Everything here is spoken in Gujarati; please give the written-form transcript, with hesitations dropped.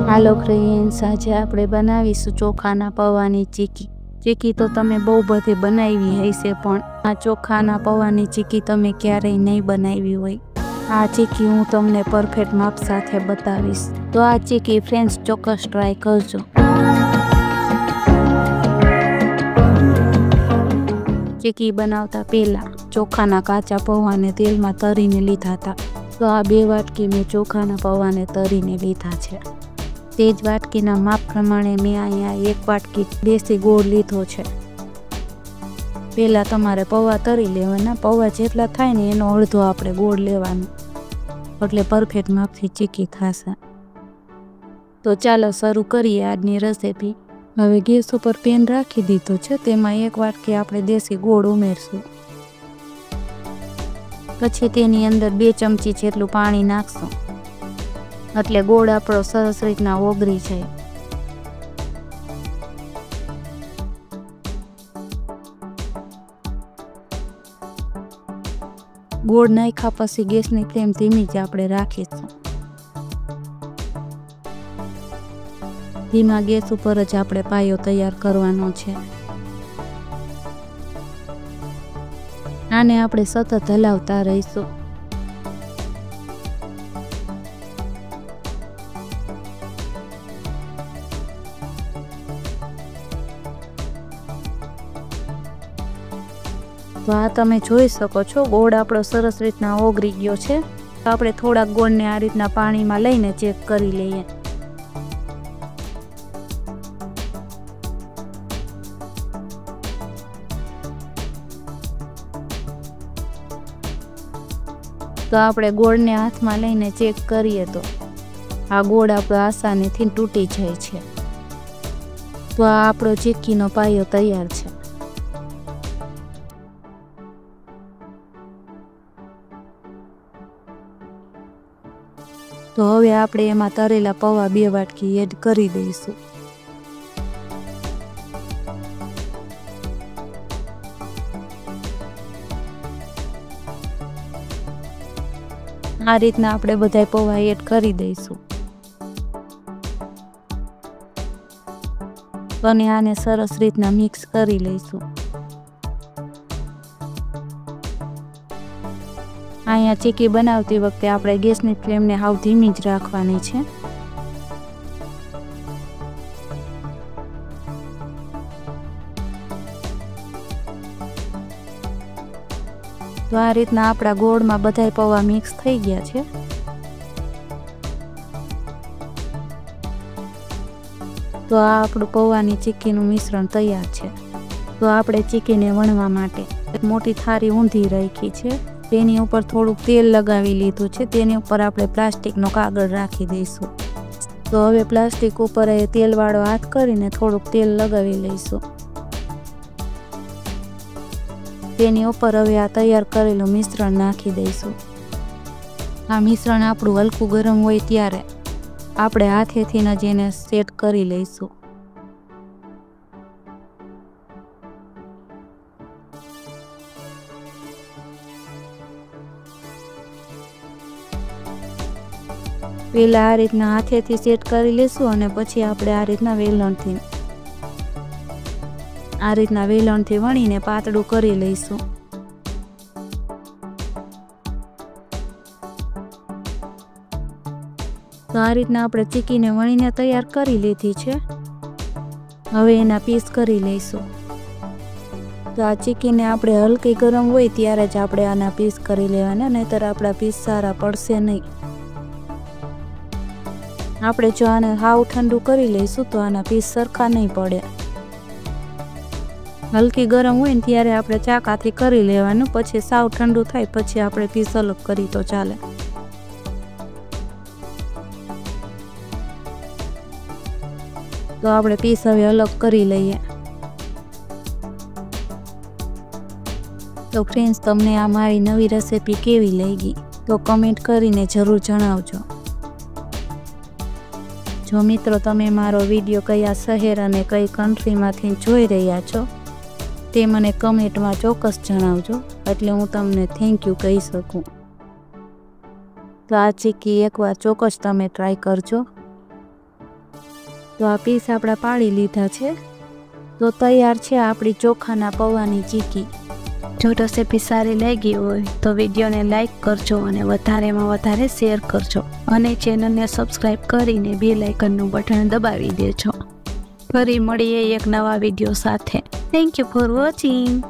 હાલો ફ્રેન્ડ્સ, આજે આપણે બનાવીશું ચોખાના પૌવાની ચીકી. ચીકી તો તમે બહુ બધી બનાવી હશે, પણ આ ચોખાના પૌવાની ચીકી તમે ક્યારેય નહીં બનાવી હોય. આ ચીકી હું તમને પરફેક્ટ માપ સાથે બતાવીશ. તો આ ચીકી ફ્રેન્ડ્સ ચોક્કસ ટ્રાય કરજો. ચીકી બનાવતા પહેલાં ચોખાના કાચા પૌવાને તેલમાં તરીને લીધા હતા. તો આ 2 વાટકી મેં ચોખાના પૌવાને તરીને લીધા છે. તે જ વાટકીના માપ પ્રમાણે મેં અહીંયા 1 વાટકી દેશી ગોળ લીધો છે. પહેલાં તમારે પૌવા તરી લેવાના. પૌવા જેટલા થાય ને એનો અડધો આપણે ગોળ લેવાનો, એટલે પરફેક્ટ માપથી ચીકી થશે. તો ચાલો શરૂ કરીએ આજની રેસીપી. હવે ગેસ ઉપર પેન રાખી દીધો છે, તેમાં 1 વાટકી આપણે દેશી ગોળ ઉમેરશું. પછી તેની અંદર 2 ચમચી જેટલું પાણી નાખશું, એટલે ગોળ આપણો સરસ રીતના ઓગળી જાય. ગોળ નાખ્યા પછી ગેસની ફ્લેમ ધીમી જ આપણે રાખીશું. ધીમા ગેસ ઉપર જ આપણે પાયો તૈયાર કરવાનો છે. આને આપણે સતત હલાવતા રહીશું. તો આ તમે જોઈ શકો છો, ગોળ આપણો સરસ રીતના ઓગળી ગયો છે. તો આપણે થોડાક ગોળને આ રીતના પાણીમાં લઈને ચેક કરી લઈએ. તો આપણે ગોળને હાથમાં લઈને ચેક કરીએ તો આ ગોળ આપણો આસાનીથી તૂટી જાય છે. તો આ આપણો ચીકીનો પાયો તૈયાર છે. તો હવે આપણે એમાં તરેલા પૌવા 2 વાટકી એડ કરી દઈશું. આ રીતના આપણે બધા પૌવા એડ કરી દઈશું અને આને સરસ રીતના મિક્સ કરી લઈશું. અહીંયા ચીકી બનાવતી વખતે આપણે ગેસની ફ્લેમને હાવ ધીમી જ રાખવાની છે. તો આ રીતના આપણા ગોળમાં બધાય પૌવા મિક્સ થઈ ગયા છે. તો આ આપણું પૌવાની ચીકીનું મિશ્રણ તૈયાર છે. તો આપણે ચીકીને વણવા માટે એક મોટી થાળી ઊંધી રાખી છે. તેની ઉપર થોડુંક તેલ લગાવી લીધું છે. તેની ઉપર આપણે પ્લાસ્ટિકનો કાગળ રાખી દઈશું. તો હવે પ્લાસ્ટિક ઉપર તેલવાળો હાથ કરીને થોડુંક તેલ લગાવી લઈશું. તેની ઉપર હવે આ તૈયાર કરેલું મિશ્રણ નાખી દઈશું. આ મિશ્રણ આપણું હલકું ગરમ હોય ત્યારે આપણે હાથેથી જ એને સેટ કરી લઈશું. પહેલાં આ રીતના હાથેથી સેટ કરી લઈશું અને પછી આપણે આ રીતના વેલણથી વણીને પાતળું કરી લઈશું. તો આ રીતના આપણે ચીકીને વણીને તૈયાર કરી લીધી છે. હવે એના પીસ કરી લઈશું. તો આ ચીકીને આપણે હલકી ગરમ હોય ત્યારે જ આપણે આના પીસ કરી લેવાના, નહીંતર આપણા પીસ સારા પડશે નહીં. આપણે જો આને હાવ ઠંડુ કરી લઈશું તો આના પીસ સરખા નહીં પડે. હલકી ગરમ હોય ને ત્યારે આપણે ચાકાથી કરી લેવાનું, પછી સાવ ઠંડુ થાય પછી આપણે પીસ અલગ કરી તો ચાલે. તો આપણે પીસ હવે અલગ કરી લઈએ. તો ફ્રેન્ડ્સ, તમને આ મારી નવી રેસીપી કેવી લાગી તો કમેન્ટ કરીને જરૂર જણાવજો. જો મિત્રો તમે મારો વિડીયો કયા શહેર અને કઈ કન્ટ્રીમાંથી જોઈ રહ્યા છો તે મને કમેન્ટમાં ચોક્કસ જણાવજો, એટલે હું તમને થેન્ક યુ કહી શકું. તો આ ચીકી એકવાર ચોક્કસ તમે ટ્રાય કરજો. તો આ પીસ આપણા પાડી લીધા છે। તો તૈયાર છે આપણી ચોખાના પૌવાની ચીકી। જો રેસીપી સારી લાગી હોય તો વિડીયોને લાઈક કરજો અને વધારેમાં વધારે શેર કરજો અને ચેનલને સબસ્ક્રાઈબ કરીને બેલ આઇકનનું બટન દબાવી દેજો। ફરી મળીએ એક નવા વિડીયો સાથે। Thank you for watching.